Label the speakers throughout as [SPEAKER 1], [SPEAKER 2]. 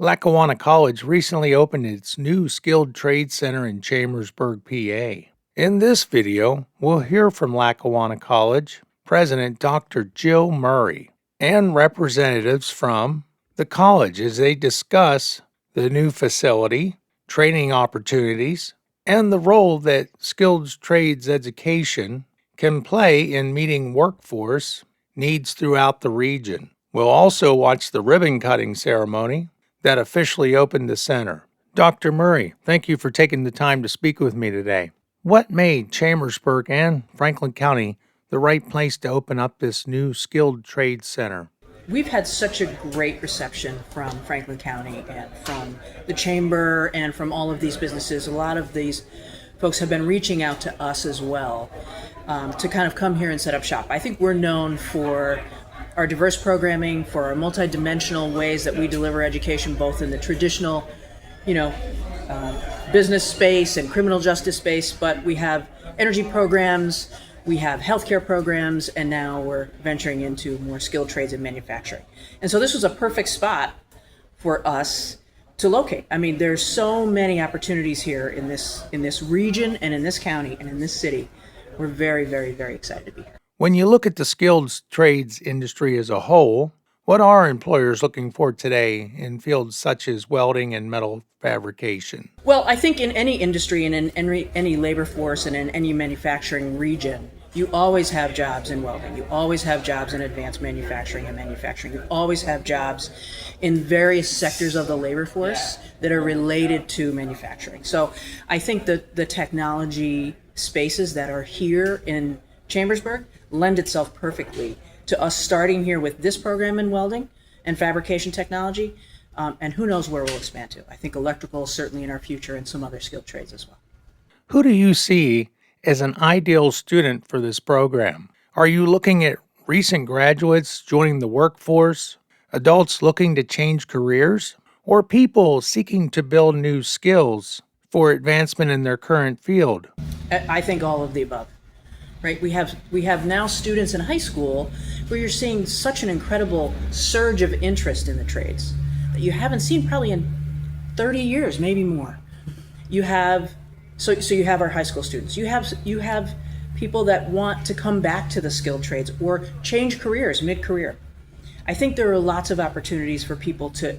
[SPEAKER 1] Lackawanna College recently opened its new Skilled Trade Center in Chambersburg, PA. In this video, we'll hear from Lackawanna College President Dr. Jill Murray and representatives from the college as they discuss the new facility, training opportunities, and the role that skilled trades education can play in meeting workforce needs throughout the region. We'll also watch the ribbon cutting ceremony that officially opened the center. Dr. Murray, thank you for taking the time to speak with me today. What made Chambersburg and Franklin County the right place to open up this new skilled trade center?
[SPEAKER 2] We've had such a great reception from Franklin County and from the Chamber and from all of these businesses. A lot of these folks have been reaching out to us as well to kind of come here and set up shop. I think we're known for our diverse programming, for our multidimensional ways that we deliver education, both in the traditional, business space and criminal justice space, but we have energy programs, we have healthcare programs, and now we're venturing into more skilled trades and manufacturing. And so this was a perfect spot for us to locate. I mean, there's so many opportunities here in this region and in this county and in this city. We're very, very, very excited to be here.
[SPEAKER 1] When you look at the skilled trades industry as a whole, what are employers looking for today in fields such as welding and metal fabrication?
[SPEAKER 2] Well, I think in any industry and in any labor force and in any manufacturing region, you always have jobs in welding. You always have jobs in advanced manufacturing and manufacturing. You always have jobs in various sectors of the labor force that are related to manufacturing. So I think that the technology spaces that are here in Chambersburg lend itself perfectly to us starting here with this program in welding and fabrication technology, and who knows where we'll expand to. I think electrical is certainly in our future and some other skilled trades as well.
[SPEAKER 1] Who do you see as an ideal student for this program? Are you looking at recent graduates joining the workforce, adults looking to change careers, or people seeking to build new skills for advancement in their current field?
[SPEAKER 2] I think all of the above. Right, we have now students in high school where you're seeing such an incredible surge of interest in the trades that you haven't seen probably in 30 years, maybe more. You have so you have our high school students. You have people that want to come back to the skilled trades or change careers mid-career. I think there are lots of opportunities for people to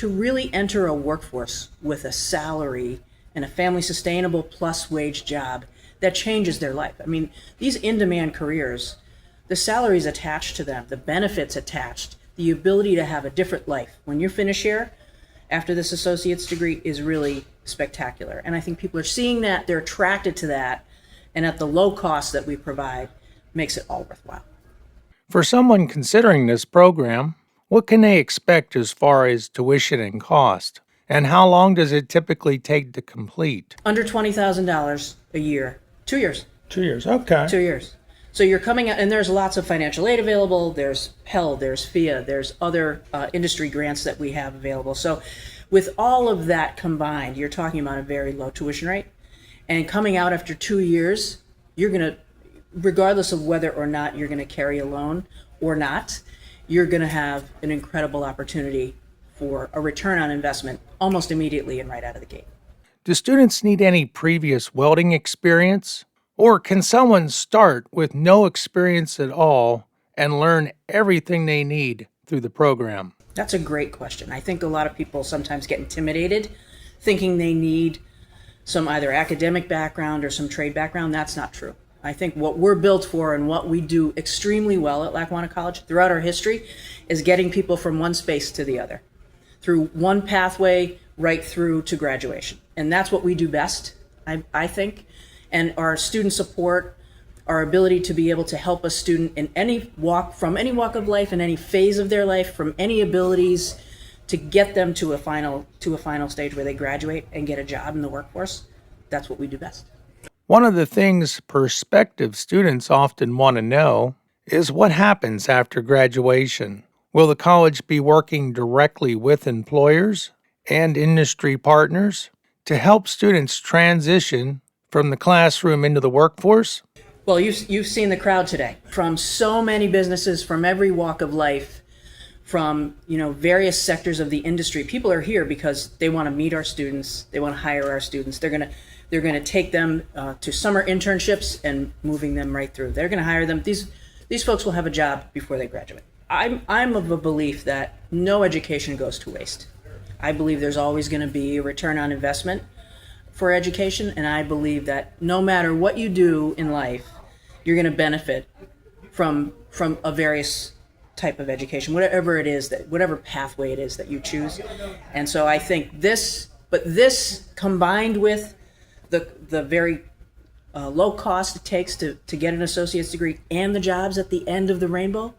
[SPEAKER 2] really enter a workforce with a salary and a family sustainable plus wage job that changes their life. I mean, these in-demand careers, the salaries attached to them, the benefits attached, the ability to have a different life when you finish here after this associate's degree is really spectacular. And I think people are seeing that, they're attracted to that, and at the low cost that we provide makes it all worthwhile.
[SPEAKER 1] For someone considering this program, what can they expect as far as tuition and cost? And how long does it typically take to complete?
[SPEAKER 2] Under $20,000 a year. 2 years.
[SPEAKER 1] 2 years, okay.
[SPEAKER 2] 2 years. So you're coming out, and there's lots of financial aid available. There's Pell, there's FIA, there's other industry grants that we have available. So with all of that combined, you're talking about a very low tuition rate. And coming out after 2 years, you're going to, regardless of whether or not you're going to carry a loan or not, you're going to have an incredible opportunity for a return on investment almost immediately and right out of the gate.
[SPEAKER 1] Do students need any previous welding experience? Or can someone start with no experience at all and learn everything they need through the program?
[SPEAKER 2] That's a great question. I think a lot of people sometimes get intimidated thinking they need some either academic background or some trade background. That's not true. I think what we're built for and what we do extremely well at Lackawanna College throughout our history is getting people from one space to the other through one pathway right through to graduation. And that's what we do best, I think. And our student support, our ability to be able to help a student in any walk, from any walk of life, in any phase of their life, from any abilities to get them to a final stage where they graduate and get a job in the workforce, that's what we do best.
[SPEAKER 1] One of the things prospective students often want to know is what happens after graduation. Will the college be working directly with employers and industry partners to help students transition from the classroom into the workforce?
[SPEAKER 2] Well, you've seen the crowd today from so many businesses from every walk of life from various sectors of the industry. People are here because they want to meet our students, they want to hire our students. They're going to take them to summer internships and moving them right through. They're going to hire them. These folks will have a job before they graduate. I'm of a belief that no education goes to waste. I believe there's always going to be a return on investment for education, and I believe that no matter what you do in life, you're going to benefit from a various type of education, whatever it is, whatever pathway it is that you choose. And so I think this combined with the very low cost it takes to get an associate's degree and the jobs at the end of the rainbow,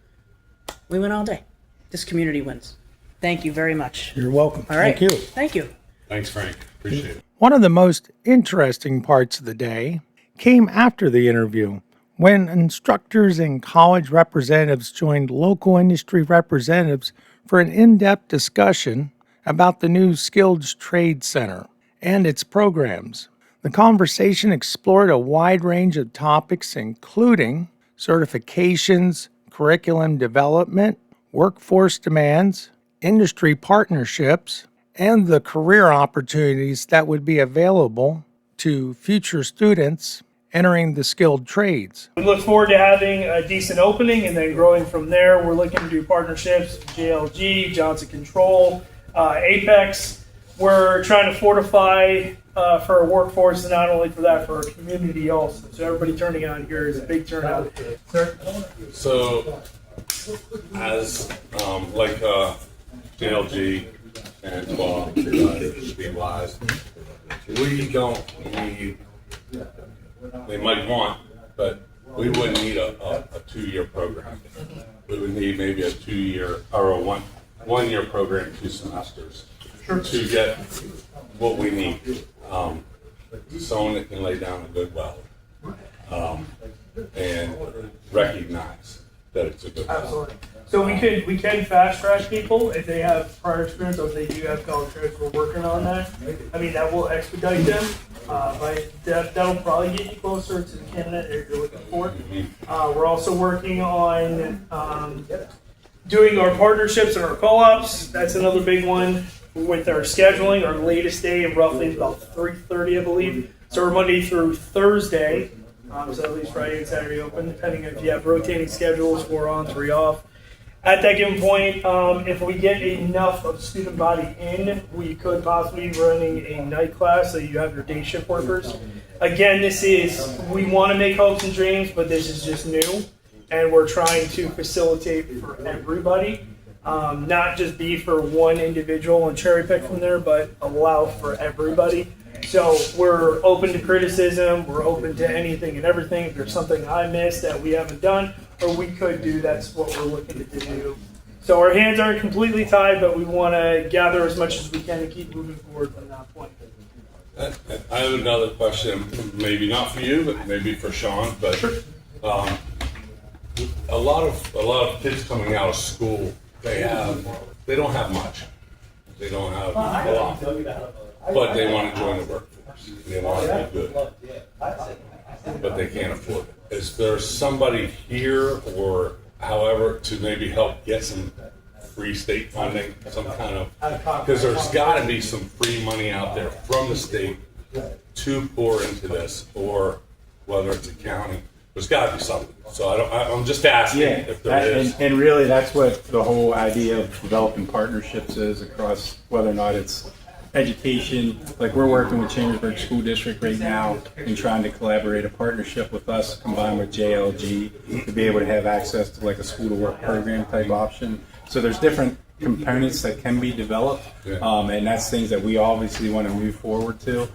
[SPEAKER 2] we win all day. This community wins. Thank you very much.
[SPEAKER 1] You're welcome.
[SPEAKER 2] All right.
[SPEAKER 1] Thank you.
[SPEAKER 2] Thank you.
[SPEAKER 3] Thanks, Frank. Appreciate it.
[SPEAKER 1] One of the most interesting parts of the day came after the interview, when instructors and college representatives joined local industry representatives for an in-depth discussion about the new Skilled Trade Center and its programs. The conversation explored a wide range of topics, including certifications, curriculum development, workforce demands, industry partnerships, and the career opportunities that would be available to future students entering the skilled trades.
[SPEAKER 4] We look forward to having a decent opening and then growing from there. We're looking to do partnerships with JLG, Johnson Control, Apex. We're trying to fortify for our workforce, and not only for that, for our community also. So everybody turning out here is a big turnout. Sir?
[SPEAKER 3] So, as JLG and 12, be wise, we don't need, they might want, but we wouldn't need a 2-year program. We would need maybe a 2-year or a one-year program, 2 semesters, to get what we need. Someone that can lay down a good weld and recognize that it's a good weld.
[SPEAKER 4] Absolutely. So we can fast track people if they have prior experience, or if they do have college credits. We're working on that. I mean, that will expedite them. But that'll probably get you closer to the candidate that you're looking for. We're also working on doing our partnerships and our co-ops. That's another big one with our scheduling. Our latest day of roughly about 3:30, I believe. So we're Monday through Thursday. So at least Friday and Saturday open, depending if you have rotating schedules, 4 on, 3 off. At that given point, if we get enough of student body in, we could possibly be running a night class so you have your day shift workers. Again, we want to make hopes and dreams, but this is just new, and we're trying to facilitate for everybody, not just be for one individual and cherry pick from there, but allow for everybody. So we're open to criticism, we're open to anything and everything. If there's something I missed that we haven't done, or we could do, that's what we're looking to do. So our hands aren't completely tied, but we want to gather as much as we can and keep moving forward from that point.
[SPEAKER 3] I have another question, maybe not for you, but maybe for Sean. But a lot of kids coming out of school, they don't have much. They don't have a lot, but they want to join the workforce. They want to be good, but they can't afford it. Is there somebody here, or however, to maybe help get some free state funding, some kind of, because there's got to be some free money out there from the state to pour into this, or whether it's a county, there's got to be something. So I'm just asking if there is.
[SPEAKER 5] And really, that's what the whole idea of developing partnerships is across, whether or not it's education. Like, we're working with Chambersburg School District right now and trying to collaborate a partnership with us combined with JLG to be able to have access to like a school to work program type option. So there's different components that can be developed, and that's things that we obviously want to move forward to.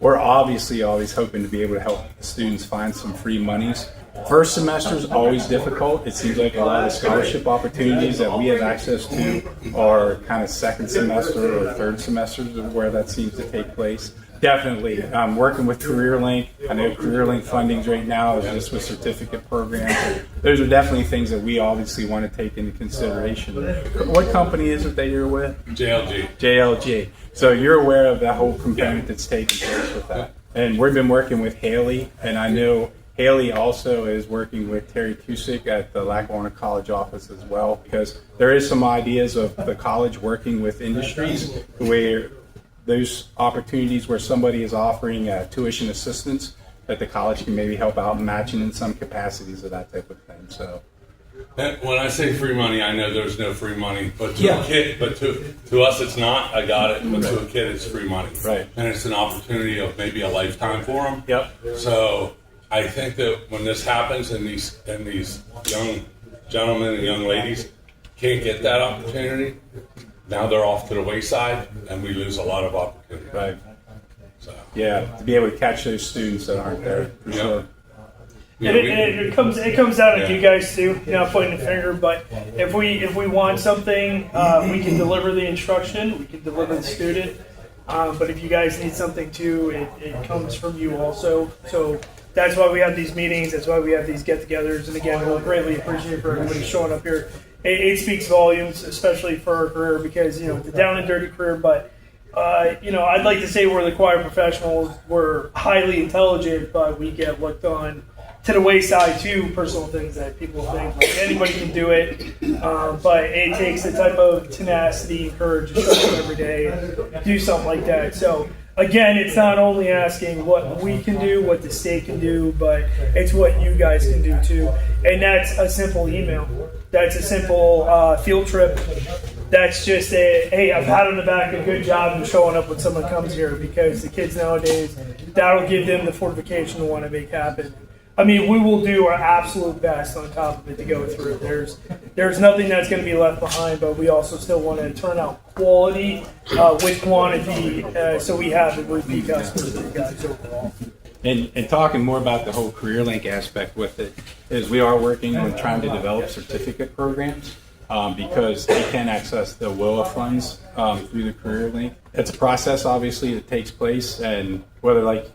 [SPEAKER 5] We're obviously always hoping to be able to help students find some free monies. First semester is always difficult. It seems like a lot of scholarship opportunities that we have access to are kind of second semester or third semesters of where that seems to take place. Definitely. Working with CareerLink. I know CareerLink fundings right now is just with certificate programs. Those are definitely things that we obviously want to take into consideration. What company is it that you're with?
[SPEAKER 3] JLG.
[SPEAKER 5] JLG. So you're aware of that whole component that's taking place with that. And we've been working with Haley, and I know Haley also is working with Terry Cusick at the Lackawanna College office as well, because there is some ideas of the college working with industries where those opportunities where somebody is offering tuition assistance that the college can maybe help out matching in some capacities of that type of thing. So.
[SPEAKER 3] And when I say free money, I know there's no free money, but to a kid, but to us it's not. I got it, but to a kid it's free money,
[SPEAKER 5] right?
[SPEAKER 3] And it's an opportunity of maybe a lifetime for them.
[SPEAKER 5] Yep.
[SPEAKER 3] So I think that when this happens, and these young gentlemen and young ladies can't get that opportunity, now they're off to the wayside, and we lose a lot of opportunity.
[SPEAKER 5] Right.
[SPEAKER 3] So
[SPEAKER 5] Yeah, to be able to catch those students that aren't there for sure.
[SPEAKER 3] Yeah,
[SPEAKER 4] And it comes down to you guys too. Not pointing the finger, but if we want something, we can deliver the instruction, we can deliver the student. But if you guys need something too, it comes from you also. So that's why we have these meetings. That's why we have these get-togethers. And again, we'll greatly appreciate for everybody showing up here. It speaks volumes, especially for our career, because it's a down and dirty career. But I'd like to say we're the choir professionals. We're highly intelligent, but we get looked on to the wayside too, personal things that people think like anybody can do it, but it takes a type of tenacity and courage to show up every day and do something like that. So again, it's not only asking what we can do, what the state can do, but it's what you guys can do too. And that's a simple email. That's a simple field trip. That's just hey, a pat on the back, a good job in showing up when someone comes here, because the kids nowadays, that'll give them the fortification to want to make happen. I mean, we will do our absolute best on top of it to go through. There's nothing that's going to be left behind, but we also still want to turn out quality with quantity, so we have the repeat customers for you guys overall.
[SPEAKER 5] And talking more about the whole career link aspect with it, is we are working on trying to develop certificate programs because they can access the WILA funds through the career link. It's a process, obviously, that takes place, and whether like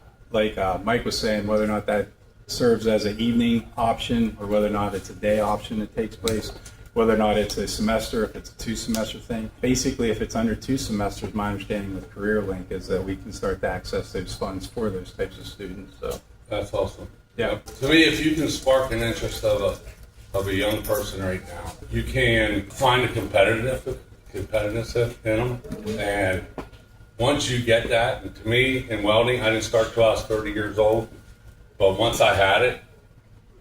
[SPEAKER 5] Mike was saying, whether or not that serves as an evening option or whether or not it's a day option that takes place, whether or not it's a semester, if it's a 2-semester thing. Basically, if it's under 2 semesters, my understanding with CareerLink is that we can start to access those funds for those types of students. So
[SPEAKER 3] that's awesome.
[SPEAKER 5] Yeah.
[SPEAKER 3] To me, if you can spark an interest of a young person right now, you can find the competitiveness in them. And once you get that, and to me, in welding, I didn't start till I was 30 years old. But once I had it,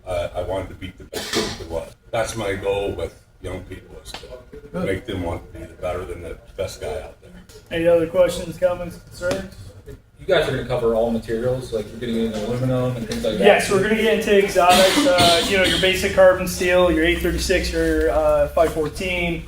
[SPEAKER 3] I wanted to beat the best it was. That's my goal with young people, is to make them want to be better than the best guy out there.
[SPEAKER 4] Any other questions, comments, concerns?
[SPEAKER 6] You guys are going to cover all materials, like you're getting into aluminum and things like that?
[SPEAKER 4] Yes, we're going to get into exotics, your basic carbon steel, your 836, your 514.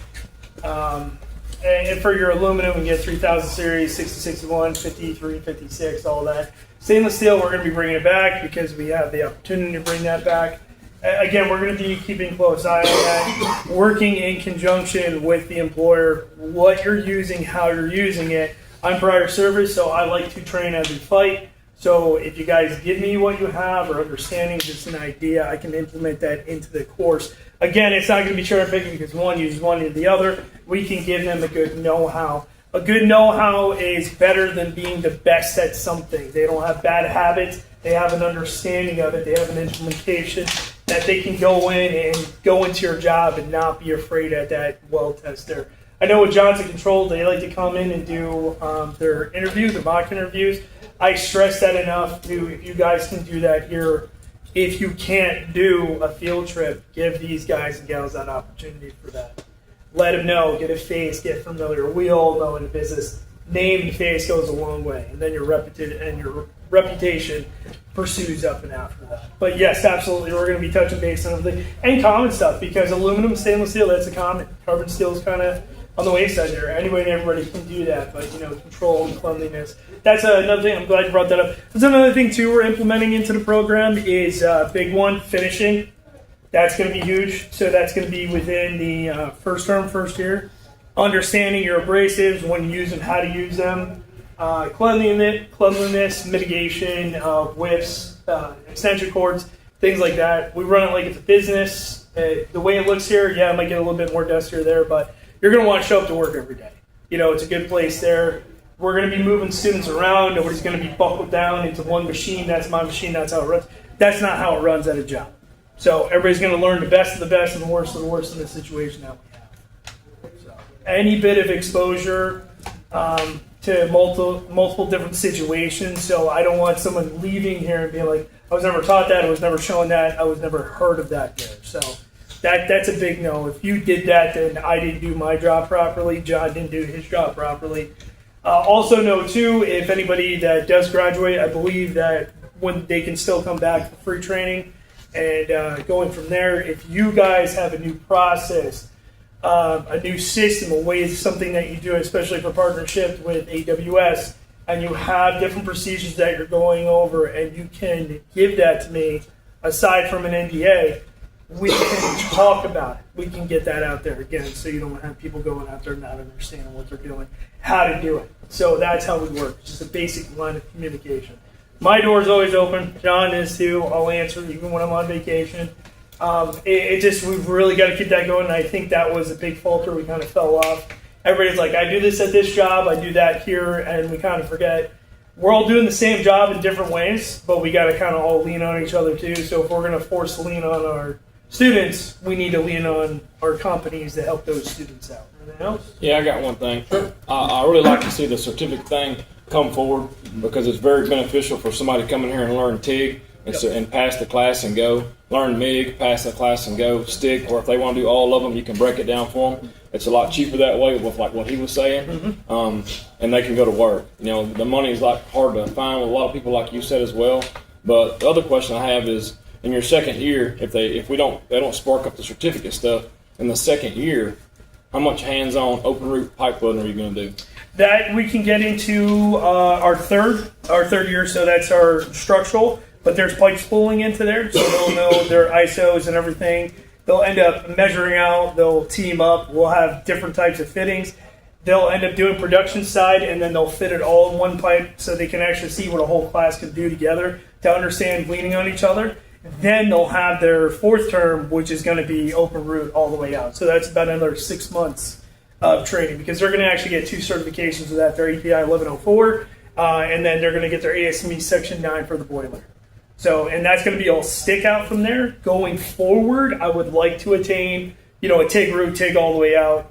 [SPEAKER 4] And for your aluminum, we get 3000 series, 6061, 53, 56, all that. Stainless steel, we're going to be bringing it back because we have the opportunity to bring that back. Again, we're going to be keeping a close eye on that, working in conjunction with the employer, what you're using, how you're using it. I'm prior service, so I like to train as we fight. So if you guys give me what you have or understanding, just an idea, I can implement that into the course. Again, it's not going to be cherry picking because one uses one or the other. We can give them a good know-how. A good know-how is better than being the best at something. They don't have bad habits. They have an understanding of it. They have an implementation that they can go in and go into your job and not be afraid at that weld test there. I know with Johnson Controls, they like to come in and do their interviews, their mock interviews. I stress that enough to, if you guys can do that here, if you can't do a field trip, give these guys and gals that opportunity for that. Let them know, get a face, get familiar. We all know in business, name and face goes a long way, and then your reputation pursues up and after that. But yes, absolutely, we're going to be touching base on everything and common stuff, because aluminum, stainless steel, that's a common. Carbon steel is kind of on the wayside there. Anybody and everybody can do that, but control and cleanliness. That's another thing. I'm glad you brought that up. There's another thing too we're implementing into the program is big one, finishing. That's going to be huge. So that's going to be within the first term, first year. Understanding your abrasives, when you use them, how to use them. Cleanliness, mitigation, whips, extension cords, things like that. We run it like it's a business. The way it looks here, yeah, it might get a little bit more dustier there, but you're going to want to show up to work every day. It's a good place there. We're going to be moving students around. Nobody's going to be buckled down into one machine. That's my machine. That's how it runs. That's not how it runs at a job. So everybody's going to learn the best of the best and the worst of the worst in the situation that we have. So any bit of exposure to multiple different situations. So I don't want someone leaving here and being like, I was never taught that, I was never shown that, I was never heard of that there. So that's a big no. If you did that, then I didn't do my job properly. John didn't do his job properly. Also know too, if anybody that does graduate, I believe that when they can still come back for free training and going from there. If you guys have a new process, a new system, a way, something that you do, especially for partnership with AWS, and you have different procedures that you're going over, and you can give that to me, aside from an NDA, we can talk about it. We can get that out there again, so you don't have people going out there not understanding what they're doing, how to do it. So that's how we work. It's just a basic line of communication. My door's always open. John is too. I'll answer even when I'm on vacation. We've really got to keep that going. And I think that was a big falter. We kind of fell off. Everybody's like, I do this at this job, I do that here, and we kind of forget. We're all doing the same job in different ways, but we got to kind of all lean on each other too. So if we're going to force to lean on our students, we need to lean on our companies to help those students out. Anything else?
[SPEAKER 7] Yeah, I got one thing. I really like to see the certificate thing come forward because it's very beneficial for somebody to come in here and learn TIG and pass the class and go. Learn MIG, pass the class and go. Stick, or if they want to do all of them, you can break it down for them. It's a lot cheaper that way with like what he was saying, and they can go to work. You know, the money is like hard to find with a lot of people, like you said as well. But the other question I have is, in your second year, if they don't spark up the certificate stuff in the second year, how much hands-on open root pipe welding are you going to do?
[SPEAKER 4] That we can get into our third year, so that's our structural. But there's pipe spooling into there, so they'll know their ISOs and everything. They'll end up measuring out. They'll team up. We'll have different types of fittings. They'll end up doing production side, and then they'll fit it all in one pipe, so they can actually see what a whole class can do together to understand leaning on each other. Then they'll have their fourth term, which is going to be open root all the way out. So that's about another 6 months of training, because they're going to actually get 2 certifications of that. Their API 1104, and then they're going to get their ASME Section 9 for the boiler. So, and that's going to be all stick out from there. Going forward, I would like to attain, a TIG root, TIG all the way out,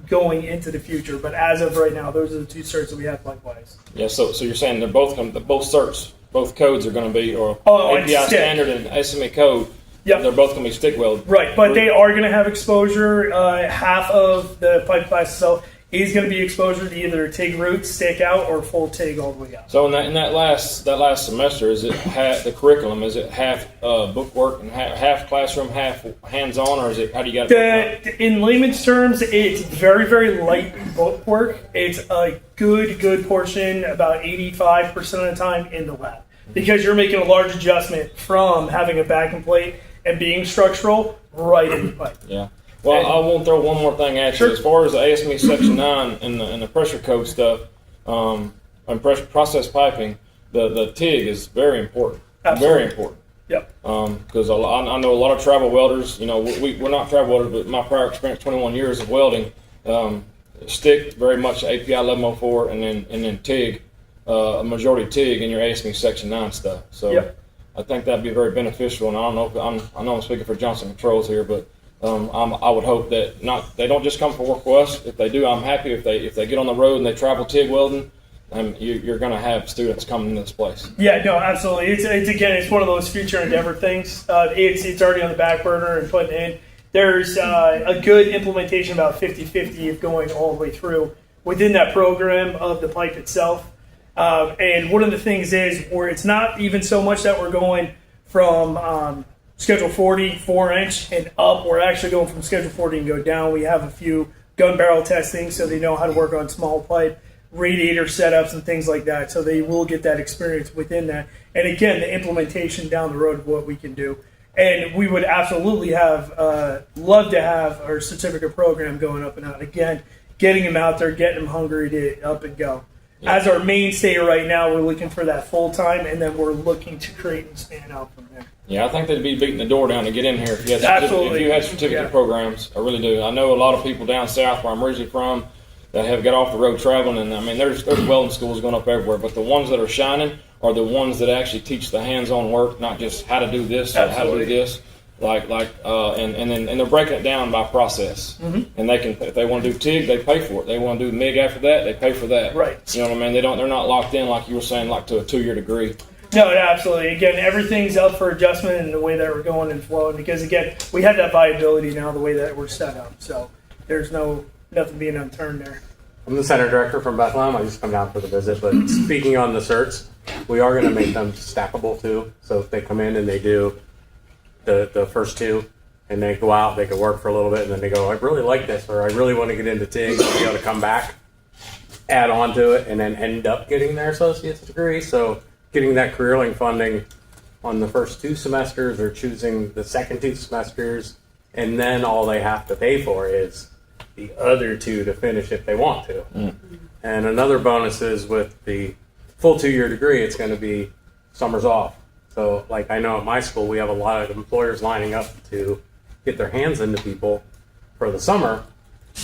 [SPEAKER 4] going into the future. But as of right now, those are the 2 certs that we have likewise.
[SPEAKER 7] Yeah, so you're saying they're both certs, both codes are going to be, or API standard and SME code. Yep. They're both going to be stick welded.
[SPEAKER 4] Right, but they are going to have exposure. Half of the pipe class itself is going to be exposure to either TIG root, stick out, or full TIG all the way out.
[SPEAKER 7] So in that last semester, is it the curriculum? Is it half bookwork and half classroom, half hands-on, or is it, how do you got it?
[SPEAKER 4] In layman's terms, it's very, very light bookwork. It's a good portion, about 85% of the time, in the lab, because you're making a large adjustment from having a backing plate and being structural right in the pipe.
[SPEAKER 7] Yeah. Well, I want to throw one more thing at you. As far as the ASME Section 9 and the pressure code stuff, and process piping, the TIG is very important.
[SPEAKER 4] Absolutely.
[SPEAKER 7] Very important.
[SPEAKER 4] Yep.
[SPEAKER 7] Because I know a lot of travel welders, we're not travel welders, but my prior experience, 21 years of welding, stick very much API 1104 and then TIG, a majority TIG in your ASME Section 9 stuff. So
[SPEAKER 4] yep.
[SPEAKER 7] I think that'd be very beneficial. And I don't know if I know I'm speaking for Johnson Controls here, but I would hope that they don't just come for work with us. If they do, I'm happy. If they get on the road and they travel TIG welding, you're going to have students coming to this place.
[SPEAKER 4] Yeah, no, absolutely. It's one of those future endeavor things. It's already on the back burner and putting in. There's a good implementation, about 50-50 of going all the way through within that program of the pipe itself. And one of the things is where it's not even so much that we're going from Schedule 40, 4-inch, and up. We're actually going from Schedule 40 and go down. We have a few gun barrel testing, so they know how to work on small pipe, radiator setups, and things like that. So they will get that experience within that. And again, the implementation down the road of what we can do. And we would absolutely love to have our certificate program going up and out. Again, getting them out there, getting them hungry to up and go. Yeah. As our mainstay right now, we're looking for that full time, and then we're looking to create and span out from there.
[SPEAKER 7] Yeah, I think they'd be beating the door down to get in here if you had certificate
[SPEAKER 4] yeah.
[SPEAKER 7] programs. I really do. I know a lot of people down south where I'm originally from that have got off the road traveling, and I mean, there's welding schools going up everywhere, but the ones that are shining are the ones that actually teach the hands-on work, not just how to do this or how to do this. And they're breaking it down by process. And they can, if they want to do TIG, they pay for it. They want to do MIG after that, they pay for that.
[SPEAKER 4] Right.
[SPEAKER 7] You know what I mean? They're not locked in like you were saying, like to a 2-year degree.
[SPEAKER 4] No, absolutely. Again, everything's up for adjustment in the way that we're going and flowing, because again, we have that viability now the way that we're set up. So there's nothing being unturned there.
[SPEAKER 8] I'm the center director from Bethlehem. I just come down for the visit, but speaking on the certs, we are going to make them stackable too. So if they come in and they do the first 2, and they go out, they can work for a little bit, and then they go, I really like this, or I really want to get into TIG, and be able to come back, add on to it, and then end up getting their associate's degree. So getting that career link funding on the first 2 semesters, or choosing the second 2 semesters, and then all they have to pay for is the other 2 to finish if they want to. And another bonus is with the full 2-year degree, it's going to be summers off. So like I know at my school, we have a lot of employers lining up to get their hands into people for the summer,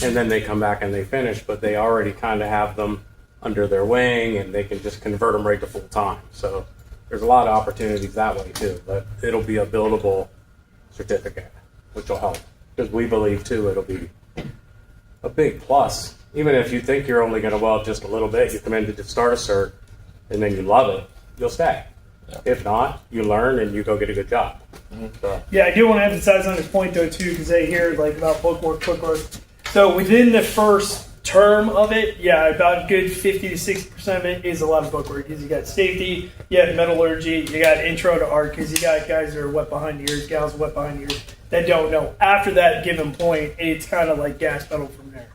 [SPEAKER 8] and then they come back and they finish, but they already kind of have them under their wing, and they can just convert them right to full time. So there's a lot of opportunities that way too, but it'll be a buildable certificate, which will help, because we believe too it'll be a big plus. Even if you think you're only going to weld just a little bit, you come in to just start a cert and then you love it, you'll stay. If not, you learn and you go get a good job. So.
[SPEAKER 4] Yeah, I do want to emphasize on this point though too, because they hear like about bookwork. So within the first term of it, yeah, about a good 50 to 60% of it is a lot of bookwork. Because you got safety, you have metallurgy, you got intro to art, because you got guys that are wet behind the ears, gals wet behind the ears that don't know. After that given point, it's kind of like gas pedal from there.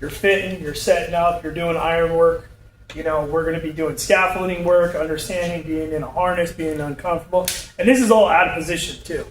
[SPEAKER 4] You're fitting, you're setting up, you're doing iron work. You know, we're going to be doing scaffolding work, understanding, being in a harness, being uncomfortable. And this is all out of position too.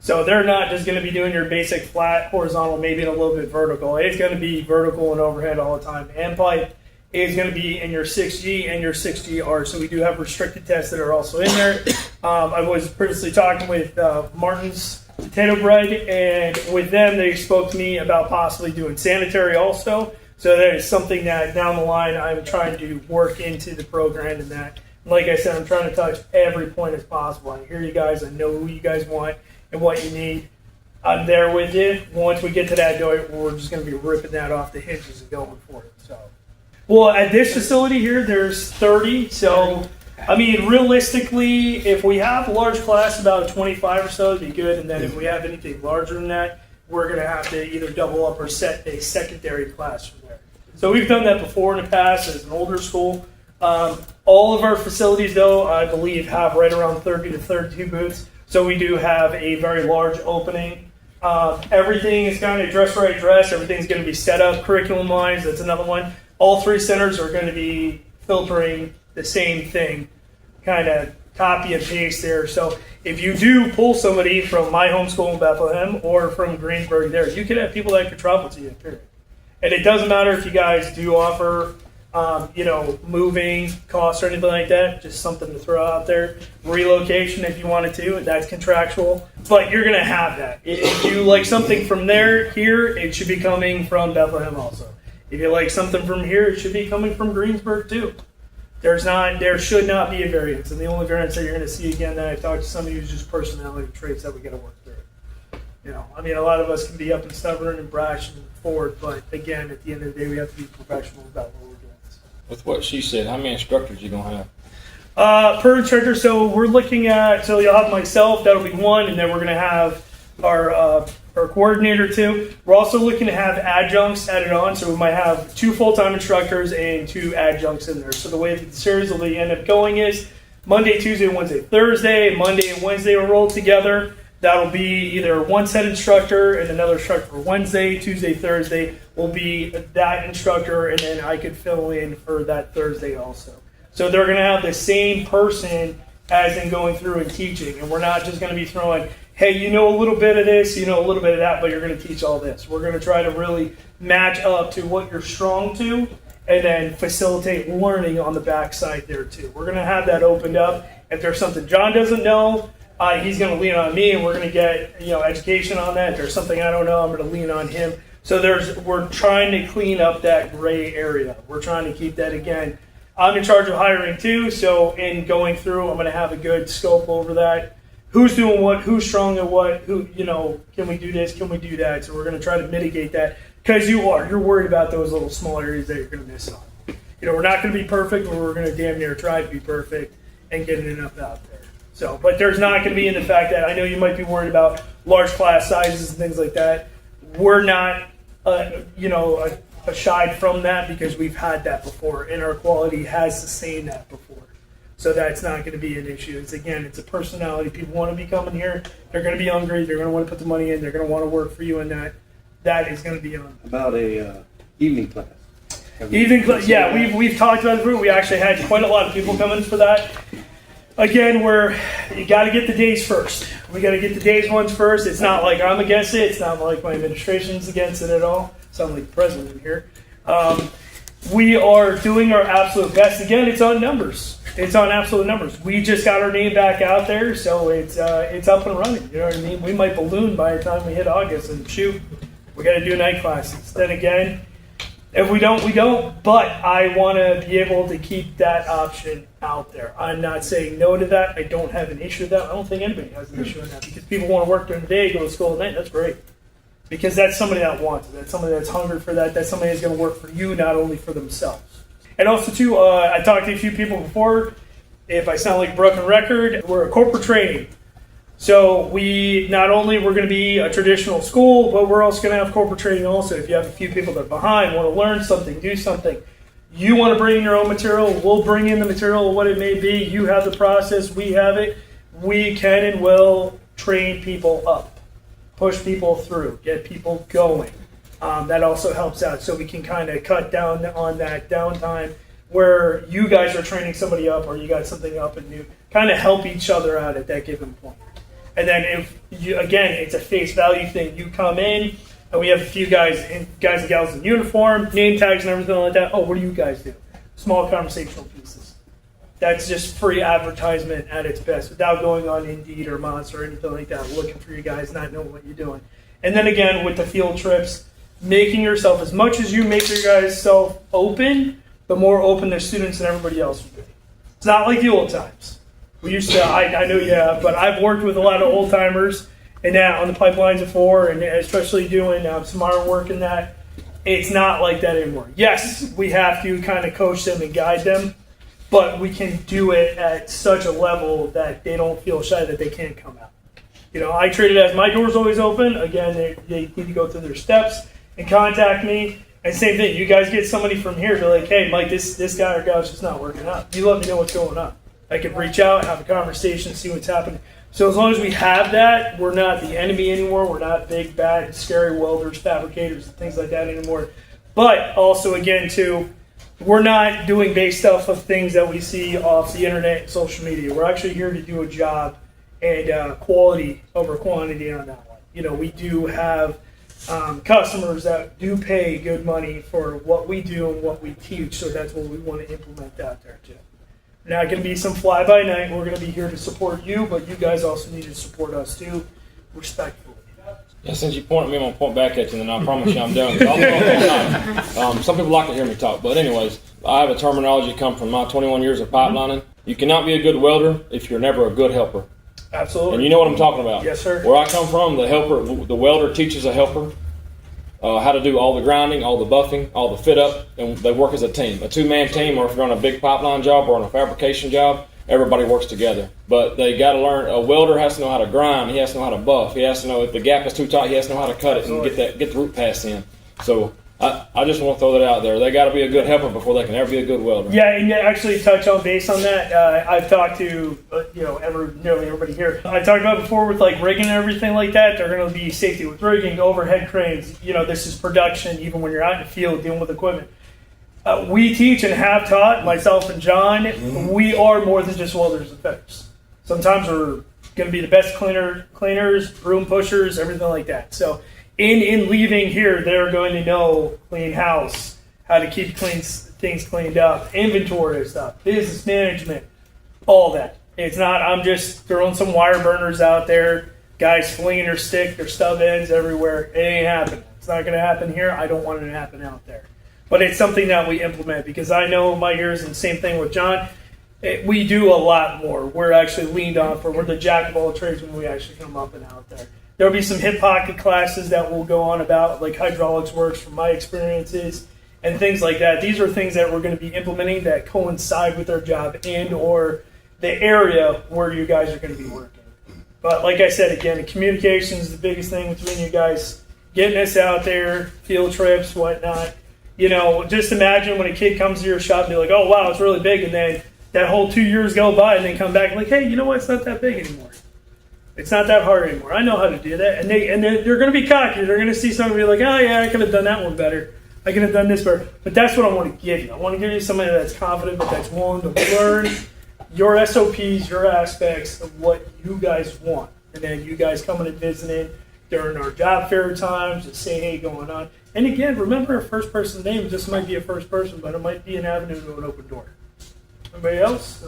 [SPEAKER 4] So they're not just going to be doing your basic flat, horizontal, maybe a little bit vertical. It's going to be vertical and overhead all the time. And pipe is going to be in your 6G and your 6GR. So we do have restricted tests that are also in there. I was previously talking with Martin's Potato Bread, and with them, they spoke to me about possibly doing sanitary also. So that is something that down the line I'm trying to work into the program, and that, like I said, I'm trying to touch every point as possible. I hear you guys, I know who you guys want and what you need. I'm there with you. Once we get to that door, we're just going to be ripping that off the hinges and going for it. So, well, at this facility here, there's 30. So, I mean, realistically, if we have a large class, about 25 or so, it'd be good. And then if we have anything larger than that, we're going to have to either double up or set a secondary class from there. So we've done that before in the past as an older school. All of our facilities, though, I believe, have right around 30 to 32 booths. So we do have a very large opening. Everything is kind of dress right dress. Everything's going to be set up curriculum-wise. That's another one. All 3 centers are going to be filtering the same thing, kind of copy and paste there. So if you do pull somebody from my home school in Bethlehem or from Greensburg there, you can have people that could travel to you, period. And it doesn't matter if you guys do offer, moving costs or anything like that, just something to throw out there. Relocation if you wanted to, that's contractual. But you're going to have that. If you like something from here, it should be coming from Bethlehem also. If you like something from here, it should be coming from Greensburg too. There should not be a variance, and the only variance that you're going to see again that I've talked to somebody who's just personality traits that we got to work through. You know, I mean, a lot of us can be up and stubborn and brash and forward, but again, at the end of the day, we have to be professional about what we're doing.
[SPEAKER 7] With what she said, how many instructors you gonna have?
[SPEAKER 4] Per instructor, so we're looking at, so you'll have myself, that'll be 1, and then we're going to have our coordinator 2. We're also looking to have adjuncts added on, so we might have 2 full-time instructors and 2 adjuncts in there. So the way that the series will end up going is Monday, Tuesday, Wednesday, Thursday. Monday and Wednesday will roll together. That'll be either one set instructor and another instructor for Wednesday. Tuesday, Thursday will be that instructor, and then I could fill in for that Thursday also. So they're going to have the same person as in going through and teaching, and we're not just going to be throwing, hey, you know a little bit of this, you know a little bit of that, but you're going to teach all this. We're going to try to really match up to what you're strong to, and then facilitate learning on the backside there too. We're going to have that opened up. If there's something John doesn't know, he's going to lean on me, and we're going to get education on that. If there's something I don't know, I'm going to lean on him. So we're trying to clean up that gray area. We're trying to keep that, again, I'm in charge of hiring too, so in going through, I'm going to have a good scope over that. Who's doing what, who's strong at what, who, can we do this, can we do that? So we're going to try to mitigate that, because you're worried about those little small areas that you're going to miss on. We're not going to be perfect, but we're going to damn near try to be perfect and get enough out there. So, but there's not going to be in the fact that I know you might be worried about large class sizes and things like that. We're not, aside from that, because we've had that before and our quality has sustained that before. So that's not going to be an issue. It's a personality. People want to be coming here. They're going to be hungry. They're going to want to put the money in. They're going to want to work for you, and that is going to be on.
[SPEAKER 9] About a evening class.
[SPEAKER 4] Evening class, yeah, we've talked about it. We actually had quite a lot of people come in for that. Again, you got to get the days first. We got to get the days ones first. It's not like I'm against it. It's not like my administration's against it at all. Sound like the president here. We are doing our absolute best. Again, it's on numbers. It's on absolute numbers. We just got our name back out there, so it's up and running. You know what I mean? We might balloon by the time we hit August, and shoot, we got to do night classes. Then again, if we don't, we don't. But I want to be able to keep that option out there. I'm not saying no to that. I don't have an issue with that. I don't think anybody has an issue with that, because people want to work during the day, go to school at night. That's great. Because that's somebody that wants it. That's somebody that's hungry for that. That's somebody that's going to work for you, not only for themselves. And also, too, I talked to a few people before. If I sound like a broken record, we're a corporate training. So we're going to be a traditional school, but we're also going to have corporate training also. If you have a few people that are behind, want to learn something, do something, you want to bring in your own material, we'll bring in the material, what it may be. You have the process, we have it. We can and will train people up, push people through, get people going. That also helps out, so we can kind of cut down on that downtime where you guys are training somebody up or you got something up and new, kind of help each other out at that given point. And then it's a face value thing. You come in, and we have a few guys and gals in uniform, name tags and everything like that. Oh, what do you guys do? Small conversational pieces. That's just free advertisement at its best, without going on Indeed or Monster or anything like that, looking for you guys, not knowing what you're doing. And then again, with the field trips, making yourself, as much as you make your guys self open, the more open the students and everybody else will be. It's not like the old times. We used to, I know you have, but I've worked with a lot of old timers and that on the pipelines before, and especially doing some our work in that. It's not like that anymore. Yes, we have to kind of coach them and guide them, but we can do it at such a level that they don't feel shy that they can't come out. I treat it as my door's always open. Again, they need to go through their steps and contact me. And same thing, you guys get somebody from here, be like, hey, Mike, this guy or gal's just not working out. You let me know what's going on. I can reach out, have a conversation, see what's happening. So as long as we have that, we're not the enemy anymore. We're not big, bad, scary welders, fabricators, and things like that anymore. But also, again, too, we're not doing base stuff of things that we see off the internet and social media. We're actually here to do a job, and quality over quantity on that one. We do have customers that do pay good money for what we do and what we teach, so that's what we want to implement out there too. Not going to be some fly-by-night. We're going to be here to support you, but you guys also need to support us too, respectfully.
[SPEAKER 7] Yeah, since you pointed me, I'm going to point back at you, and then I promise you I'm done. Some people like to hear me talk, but anyways, I have a terminology come from my 21 years of pipelining. You cannot be a good welder if you're never a good helper.
[SPEAKER 4] Absolutely.
[SPEAKER 7] And you know what I'm talking about.
[SPEAKER 4] Yes, sir.
[SPEAKER 7] Where I come from, the welder teaches a helper how to do all the grinding, all the buffing, all the fit up, and they work as a team. A two-man team, or if you're on a big pipeline job or on a fabrication job, everybody works together. But they got to learn, a welder has to know how to grind, he has to know how to buff, he has to know if the gap is too tight, he has to know how to cut it and get the root pass in. So I just want to throw that out there. They got to be a good helper before they can ever be a good welder.
[SPEAKER 4] Yeah, and actually touch on base on that. I've talked to nearly everybody here. I talked about before with like rigging and everything like that. They're going to be safety with rigging, overhead cranes. This is production. Even when you're out in the field dealing with equipment, we teach and have taught, myself and John. We are more than just welders and fitters. Sometimes we're going to be the best cleaners, broom pushers, everything like that. So. In leaving here, they're going to know clean house, how to keep things cleaned up, inventory stuff, business management, all that. It's not, I'm just throwing some wire burners out there, guys flinging their stick, their stub ends everywhere. It ain't happening. It's not going to happen here. I don't want it to happen out there. but it's something that we implement because I know my years, and same thing with John, we do a lot more. We're actually leaned on for, we're the jack of all trades when we actually come up and out there. There'll be some hip pocket classes that will go on about like hydraulics works from my experiences and things like that. These are things that we're going to be implementing that coincide with our job and or the area where you guys are going to be working. But like I said, again, the communication is the biggest thing between you guys, getting us out there, field trips, whatnot. You know, just imagine when a kid comes to your shop and be like, oh, wow, it's really big. And then that whole 2 years go by and then come back like, hey, you know what? It's not that big anymore. It's not that hard anymore. I know how to do that. And they're going to be cocky. They're going to see somebody like, oh, yeah, I could have done that one better. I could have done this better. But that's what I want to give you. I want to give you somebody that's confident, but that's willing to learn your SOPs, your aspects of what you guys want. And then you guys coming and visiting during our job fair times and say, hey, going on. And again, remember a first person name. This might be a first person, but it might be an avenue to an open door. Anybody else?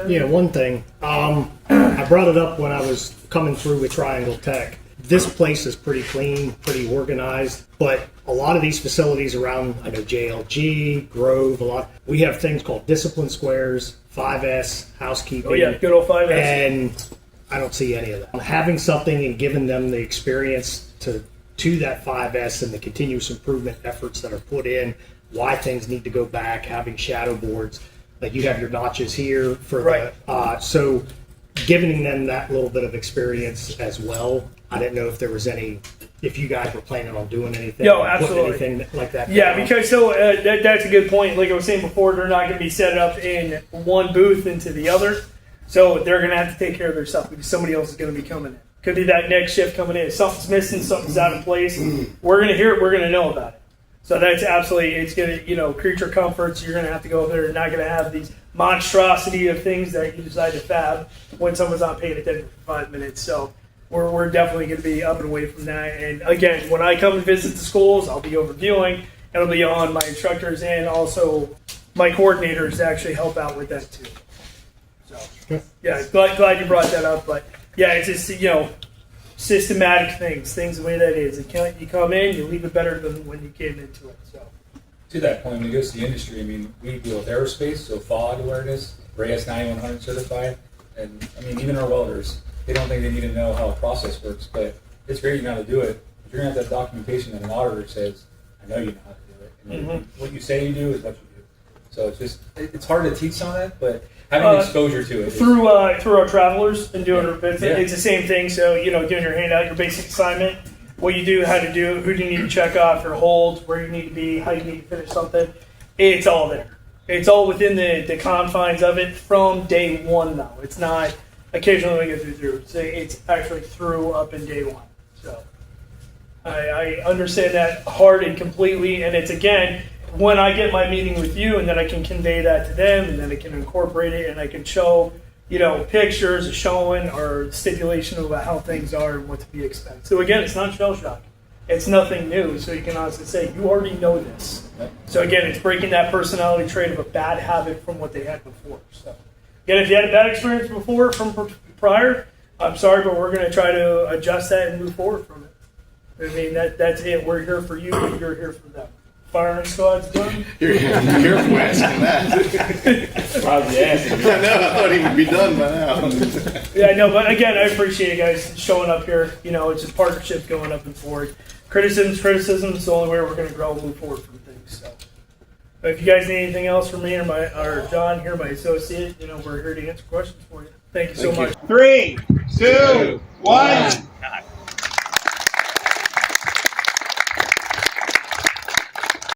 [SPEAKER 10] Yeah, one thing. I brought it up when I was coming through with Triangle Tech. This place is pretty clean, pretty organized, but a lot of these facilities around, I know JLG, Grove, we have things called discipline squares, 5S, housekeeping.
[SPEAKER 4] Oh yeah, good old 5S.
[SPEAKER 10] And I don't see any of that. Having something and giving them the experience to that 5S and the continuous improvement efforts that are put in, why things need to go back, having shadow boards. Like you have your notches here for
[SPEAKER 4] right.
[SPEAKER 10] So giving them that little bit of experience as well. I didn't know if there was if you guys were planning on doing anything.
[SPEAKER 4] Yo, absolutely.
[SPEAKER 10] Anything like that.
[SPEAKER 4] Yeah, because that's a good point. Like I was saying before, they're not going to be set up in one booth into the other. So they're going to have to take care of their stuff because somebody else is going to be coming in. Could be that next shift coming in. If something's missing, something's out of place. We're going to hear it. We're going to know about it. So that's absolutely, it's going to, creature comforts. You're going to have to go over there. You're not going to have these monstrosity of things that you decide to fab when someone's not paying attention for 5 minutes. So we're definitely going to be up and away from that. And again, when I come and visit the schools, I'll be overviewing. It'll be on my instructors and also my coordinators to actually help out with that too. So yeah, glad you brought that up. But yeah, it's just, systematic things the way that is. You come in, you leave it better than when you came into it. So
[SPEAKER 6] to that point, when it goes to the industry, I mean, we deal with aerospace, so FOG awareness, we're AS9100 certified, and I mean, even our welders, they don't think they need to know how a process works, but it's great you know how to do it. If you're going to have that documentation that an auditor says, I know you know how to do it, and what you say you do is what you do. So it's hard to teach some of that, but having exposure to it.
[SPEAKER 4] Through our travelers and doing our business, it's the same thing. So, doing your handout, your basic assignment, what you do, how to do, who do you need to check off, your holds, where you need to be, how you need to finish something. It's all there. It's all within the confines of it from day one, though. It's not occasionally we get through. It's actually through up in day one. So I understand that hard and completely. And it's, again, when I get my meeting with you and then I can convey that to them and then I can incorporate it and I can show, pictures showing or stipulation about how things are and what to be expected. So again, it's not shell shock. It's nothing new. So you can honestly say, you already know this. So again, it's breaking that personality trait of a bad habit from what they had before. So again, if you had a bad experience before from prior, I'm sorry, but we're going to try to adjust that and move forward from it. I mean, that's it. We're here for you and you're here for them. Firing squad's done.
[SPEAKER 9] You're careful asking that.
[SPEAKER 7] Probably asking.
[SPEAKER 9] I know. I thought he would be done by now.
[SPEAKER 4] Yeah, no, but again, I appreciate you guys showing up here. It's just partnerships going up and forward. Criticism is the only way we're going to grow and move forward from things. So, but if you guys need anything else from me or John here, my associate, we're here to answer questions for you. Thank you so much.
[SPEAKER 11] 3, 2, 1.